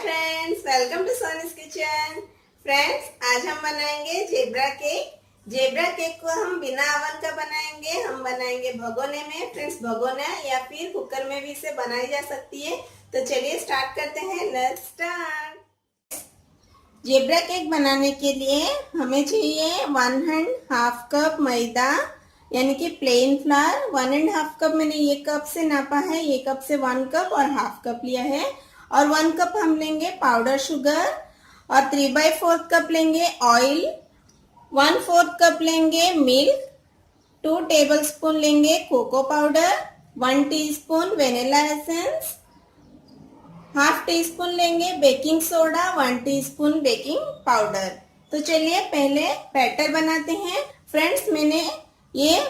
Friends, welcome to Soni's kitchen. Friends, आज हम बनाएंगे जेब्रा केक। जेब्रा केक को हम बिना ओवन का बनाएंगे। हम बनाएंगे भगोने में। फ्रेंड्स, भगोना या फिर कुकर में भी इसे बनाई जा सकती है। तो चलिए स्टार्ट करते हैं। Let's start. जेब्रा केक बनाने के लिए हमें चाहिए 1.5 कप मैदा, यानी कि प्लेन फ्लावर। 1.5 कप मैंने ये कप से नापा है, ये कप से 1 कप और हाफ कप लिया है। और 1 कप हम लेंगे पाउडर शुगर और 3/4 कप लेंगे ऑयल, 1/4 कप लेंगे मिल्क, 2 टेबलस्पून लेंगे cocoa powder, 1 teaspoon vanilla essence, half teaspoon लेंगे baking soda, 1 teaspoon baking powder. तो चलिए पहले बैटर बनाते हैं। फ्रेंड्स, मैंने ये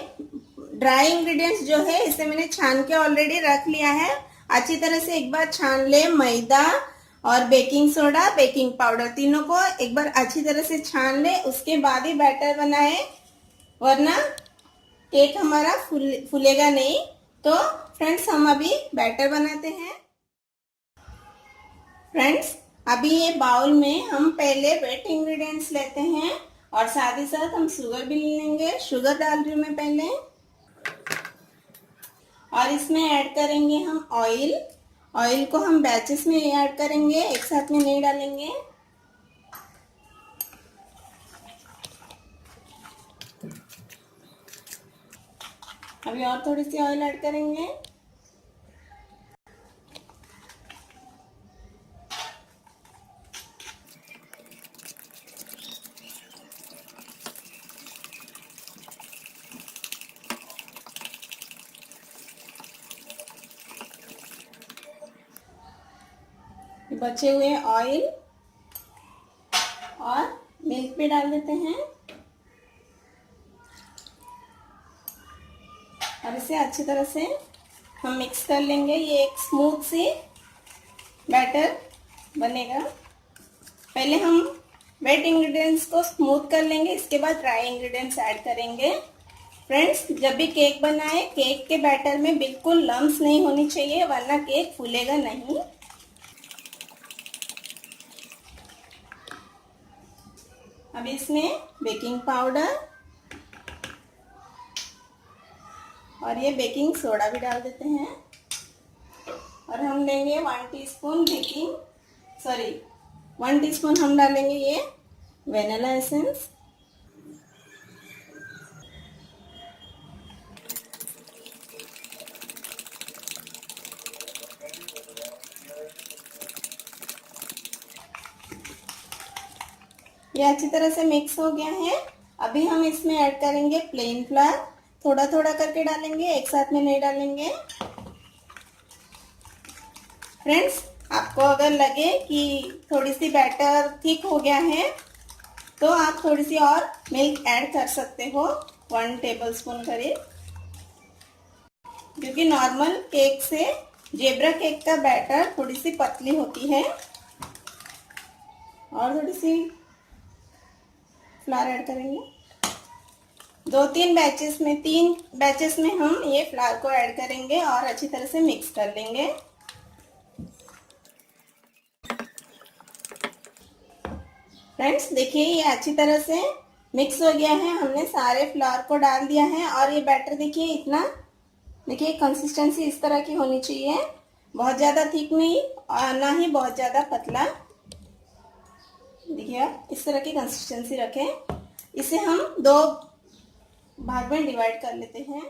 ड्राई इंग्रेडिएंट्स जो है इसे मैंने छान के ऑलरेडी रख लिया है। अच्छी तरह से एक बार छान ले। मैदा और बेकिंग सोडा, बेकिंग पाउडर, तीनों को एक बार अच्छी तरह से छान ले, उसके बाद ही बैटर बनाए, वरना केक हमारा फूलेगा नहीं। तो फ्रेंड्स, हम अभी बैटर बनाते हैं। फ्रेंड्स, अभी ये बाउल में हम पहले वेट इंग्रेडिएंट्स लेते हैं और साथ ही साथ हम शुगर भी लेंगे। शुगर डाल रही हूँ मैं पहले, और इसमें ऐड करेंगे हम ऑयल। ऑयल को हम बैचेस में ऐड करेंगे, एक साथ में नहीं डालेंगे। अभी और थोड़ी सी ऑयल ऐड करेंगे। बचे हुए ऑयल और मिल्क भी डाल देते हैं और इसे अच्छी तरह से हम मिक्स कर लेंगे। ये एक स्मूथ सी बैटर बनेगा। पहले हम वेट इंग्रेडिएंट्स को स्मूथ कर लेंगे, इसके बाद ड्राई इंग्रेडिएंट्स ऐड करेंगे। फ्रेंड्स, जब भी केक बनाए, केक के बैटर में बिल्कुल लम्स नहीं होनी चाहिए, वरना केक फूलेगा नहीं। अब इसमें बेकिंग पाउडर और ये बेकिंग सोडा भी डाल देते हैं। और हम लेंगे 1 टीस्पून हम डालेंगे ये वेनिला एसेंस। ये अच्छी तरह से मिक्स हो गया है। अभी हम इसमें ऐड करेंगे प्लेन फ्लावर। थोड़ा थोड़ा करके डालेंगे, एक साथ में नहीं डालेंगे। फ्रेंड्स, आपको अगर लगे कि थोड़ी सी बैटर थिक हो गया है तो आप थोड़ी सी और मिल्क ऐड कर सकते हो, 1 टेबलस्पून करीब। क्योंकि नॉर्मल केक से जेब्रा केक का बैटर थोड़ी सी पतली होती है। और थोड़ी सी फ्लावर ऐड करेंगे। 3 बैचेस में हम ये फ्लावर को ऐड करेंगे और अच्छी तरह से मिक्स कर लेंगे। फ्रेंड्स, देखिए ये अच्छी तरह से मिक्स हो गया है। हमने सारे फ्लावर को डाल दिया है और ये बैटर देखिए इतना, देखिए कंसिस्टेंसी इस तरह की होनी चाहिए। बहुत ज़्यादा थिक नहीं और ना ही बहुत ज़्यादा पतला। देखिए आप इस तरह की कंसिस्टेंसी रखें। इसे हम 2 भाग में डिवाइड कर लेते हैं।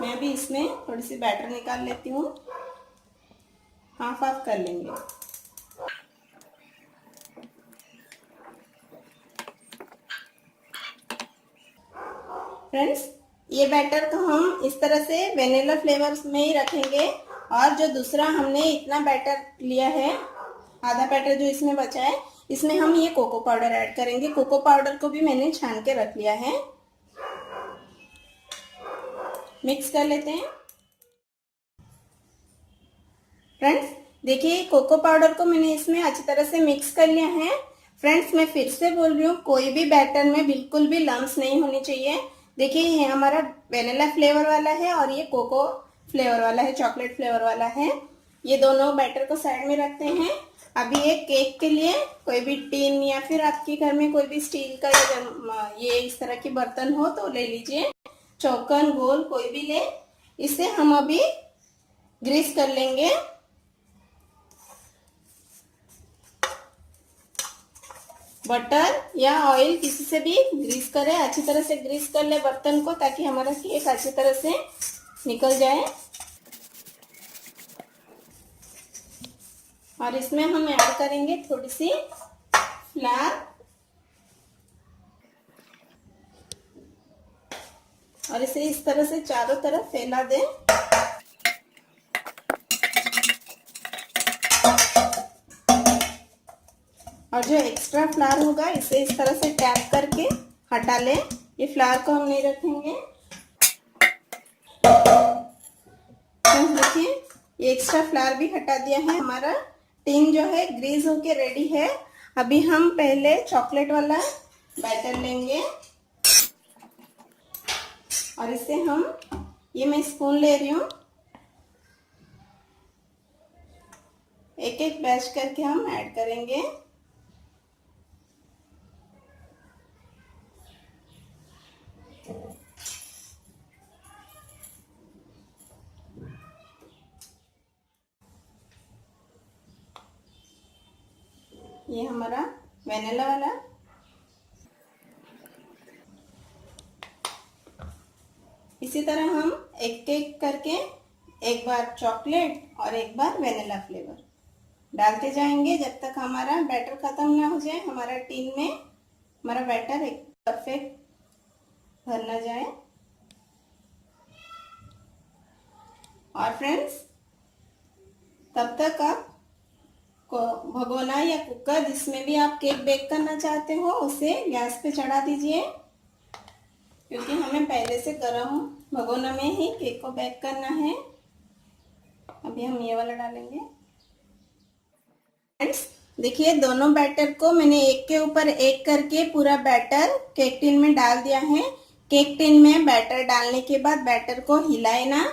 मैं अभी इसमें थोड़ी सी बैटर निकाल लेती हूँ। हाफ हाफ कर लेंगे। फ्रेंड्स, ये बैटर को हम इस तरह से वेनिला फ्लेवर्स में ही रखेंगे। और जो दूसरा हमने इतना बैटर लिया है, आधा बैटर जो इसमें बचा है, इसमें हम ये कोको पाउडर ऐड करेंगे। कोको पाउडर को भी मैंने छान के रख लिया है। मिक्स कर लेते हैं। फ्रेंड्स, देखिए कोको पाउडर को मैंने इसमें अच्छी तरह से मिक्स कर लिया है। फ्रेंड्स, मैं फिर से बोल रही हूँ, कोई भी बैटर में बिल्कुल भी लम्स नहीं होनी चाहिए। देखिए ये हमारा वेनिला फ्लेवर वाला है और ये कोको फ्लेवर वाला है, चॉकलेट फ्लेवर वाला है। ये दोनों बैटर को साइड में रखते हैं अभी एक केक के लिए कोई भी टिन या फिर आपके घर में कोई भी स्टील का ये इस तरह के बर्तन हो तो ले लीजिए, चौकोन गोल कोई भी ले। इसे हम अभी ग्रीस कर लेंगे। बटर या ऑयल किसी से भी ग्रीस करें, अच्छी तरह से ग्रीस कर ले बर्तन को ताकि हमारा केक अच्छी तरह से निकल जाए। और इसमें हम ऐड करेंगे थोड़ी सी फ्लावर और इसे इस तरह से चारों तरफ फैला दें। और जो एक्स्ट्रा फ्लावर होगा इसे इस तरह से टैप करके हटा लें। ये फ्लावर को हम नहीं रखेंगे। देखिए ये एक्स्ट्रा फ्लावर भी हटा दिया है। हमारा टिन जो है ग्रीस होके रेडी है। अभी हम पहले चॉकलेट वाला बैटर लेंगे और इसे हम मैं स्पून ले रही हूँ, एक एक बैच करके हम ऐड करेंगे। ये हमारा वेनिला वाला, इसी तरह हम एक एक करके एक बार चॉकलेट और एक बार वेनिला फ्लेवर डालते जाएंगे जब तक हमारा बैटर खत्म ना हो जाए। हमारा टिन में हमारा बैटर एक परफेक्ट भर ना जाए। और फ्रेंड्स तब तक आप भगोना या कुकर जिसमें भी आप केक बेक करना चाहते हो उसे गैस पे चढ़ा दीजिए, क्योंकि हमें पहले से गर्म भगोना में ही केक को बेक करना है। अभी हम ये वाला डालेंगे। फ्रेंड्स देखिए दोनों बैटर को मैंने एक के ऊपर एक करके पूरा बैटर केक टिन में डाल दिया है। केक टिन में बैटर डालने के बाद बैटर को हिलाए ना,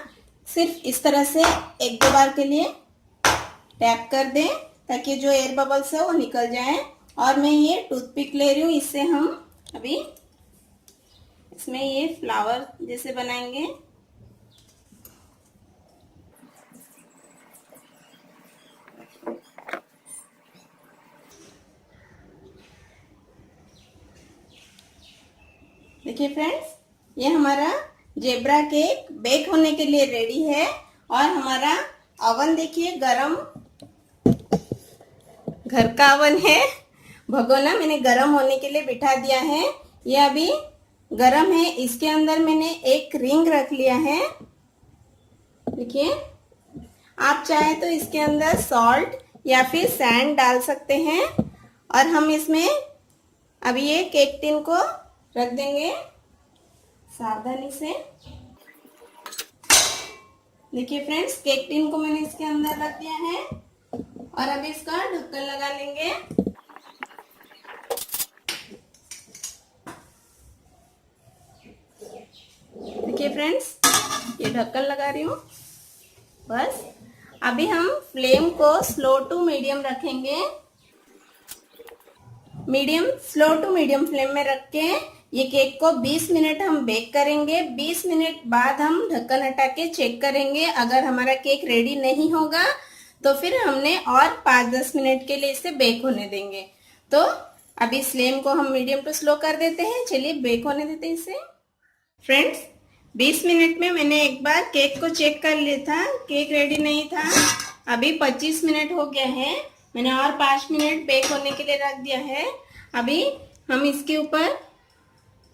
सिर्फ इस तरह से एक दो बार के लिए टैप कर दें ताकि जो एयर बबल्स है वो निकल जाए। और मैं ये टूथपिक ले रही हूँ, इससे हम अभी इसमें ये फ्लावर जैसे बनाएंगे। देखिए फ्रेंड्स ये हमारा जेब्रा केक बेक होने के लिए रेडी है। और हमारा ओवन देखिए गरम, घर का ओवन है। भगोना मैंने गरम होने के लिए बिठा दिया है। ये अभी गरम है। इसके अंदर मैंने एक रिंग रख लिया है। देखिए आप चाहे तो इसके अंदर सॉल्ट या फिर सैंड डाल सकते हैं। और हम इसमें अभी ये केक टिन को रख देंगे सावधानी से। देखिए फ्रेंड्स केक टिन को मैंने इसके अंदर रख दिया है और अभी इसका ढक्कन लगा लेंगे। देखिए फ्रेंड्स ये ढक्कन लगा रही हूँ बस। अभी हम फ्लेम को स्लो टू मीडियम रखेंगे। स्लो टू मीडियम फ्लेम में रख के ये केक को 20 मिनट हम बेक करेंगे। 20 मिनट बाद हम ढक्कन हटा के चेक करेंगे। अगर हमारा केक रेडी नहीं होगा तो फिर हमने और 5-10 मिनट के लिए इसे बेक होने देंगे। तो अभी फ्लेम को हम मीडियम टू स्लो कर देते हैं। चलिए बेक होने देते हैं इसे। फ्रेंड्स 20 मिनट में मैंने एक बार केक को चेक कर लिया था, केक रेडी नहीं था। अभी 25 मिनट हो गया है। मैंने और 5 मिनट बेक होने के लिए रख दिया है। अभी हम इसके ऊपर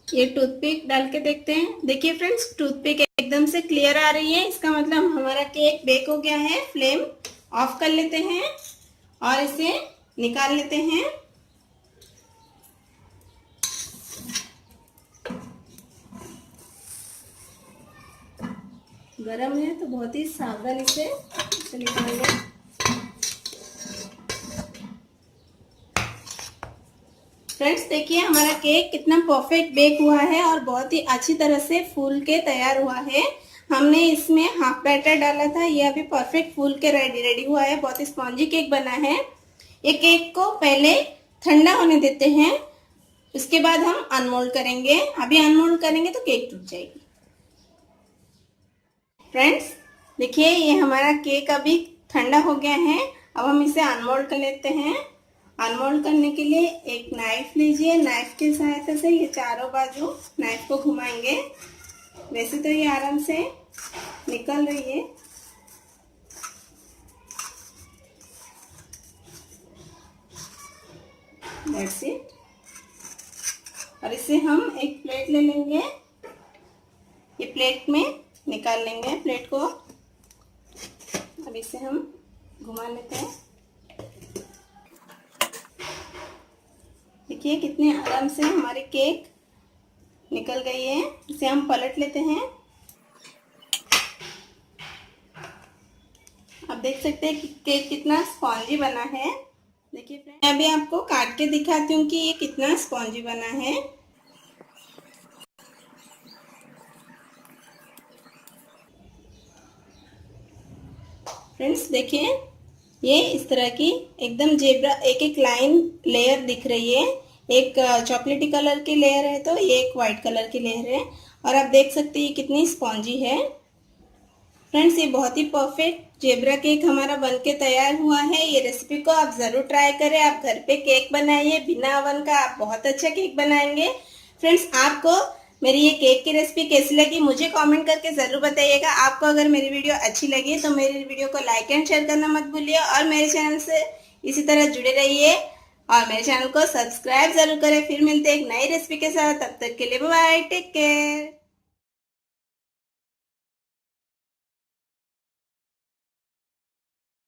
ये टूथपिक डाल के देखते हैं। देखिए फ्रेंड्स टूथपिक एकदम से क्लियर आ रही है, इसका मतलब हमारा केक बेक हो गया है। फ्लेम ऑफ कर लेते हैं और इसे निकाल लेते हैं। गरम है तो बहुत ही सावधानी से इसे निकालेंगे। फ्रेंड्स देखिए हमारा केक कितना परफेक्ट बेक हुआ है और बहुत ही अच्छी तरह से फूल के तैयार हुआ है। हमने इसमें हाफ बैटर डाला था, ये अभी परफेक्ट फूल के रेडी हुआ है। बहुत ही स्पॉन्जी केक बना है। ये केक को पहले ठंडा होने देते हैं, उसके बाद हम अनमोल्ड करेंगे। अभी अनमोल्ड करेंगे तो केक टूट जाएगी। फ्रेंड्स देखिए, ये हमारा केक अभी ठंडा हो गया है। अब हम इसे अनमोल्ड कर लेते हैं। अनमोल्ड करने के लिए एक नाइफ लीजिए। नाइफ की सहायता से ये चारों बाजू नाइफ को घुमाएंगे। वैसे तो ये आराम से निकल रही है। That's it। और इसे हम एक प्लेट ले लेंगे। ये प्लेट में निकाल लेंगे प्लेट को। अब इसे हम घुमा लेते हैं। देखिए कितने आराम से हमारे केक निकल गई है। इसे हम पलट लेते हैं। अब देख सकते हैं कि केक कितना स्पॉन्जी बना है। देखिए फ्रेंड्स, मैं अभी आपको काट के दिखाती हूँ कि ये कितना स्पॉन्जी बना है। फ्रेंड्स देखिए, ये इस तरह की एकदम जेब्रा एक एक लाइन लेयर दिख रही है। एक चॉकलेटी कलर की लेयर है तो ये एक वाइट कलर की लेयर है। और आप देख सकते हैं ये कितनी स्पॉन्जी है। फ्रेंड्स ये बहुत ही परफेक्ट जेब्रा केक हमारा बनके तैयार हुआ है। ये रेसिपी को आप ज़रूर ट्राई करें। आप घर पे केक बनाइए बिना ओवन का, आप बहुत अच्छा केक बनाएंगे। फ्रेंड्स आपको मेरी ये केक की रेसिपी कैसी लगी मुझे कमेंट करके ज़रूर बताइएगा। आपको अगर मेरी वीडियो अच्छी लगी तो मेरी वीडियो को लाइक एंड शेयर करना मत भूलिए। और मेरे चैनल से इसी तरह जुड़े रहिए और मेरे चैनल को सब्सक्राइब ज़रूर करें। फिर मिलते हैं एक नई रेसिपी के साथ। तब तक के लिए बाय बाय, टेक केयर।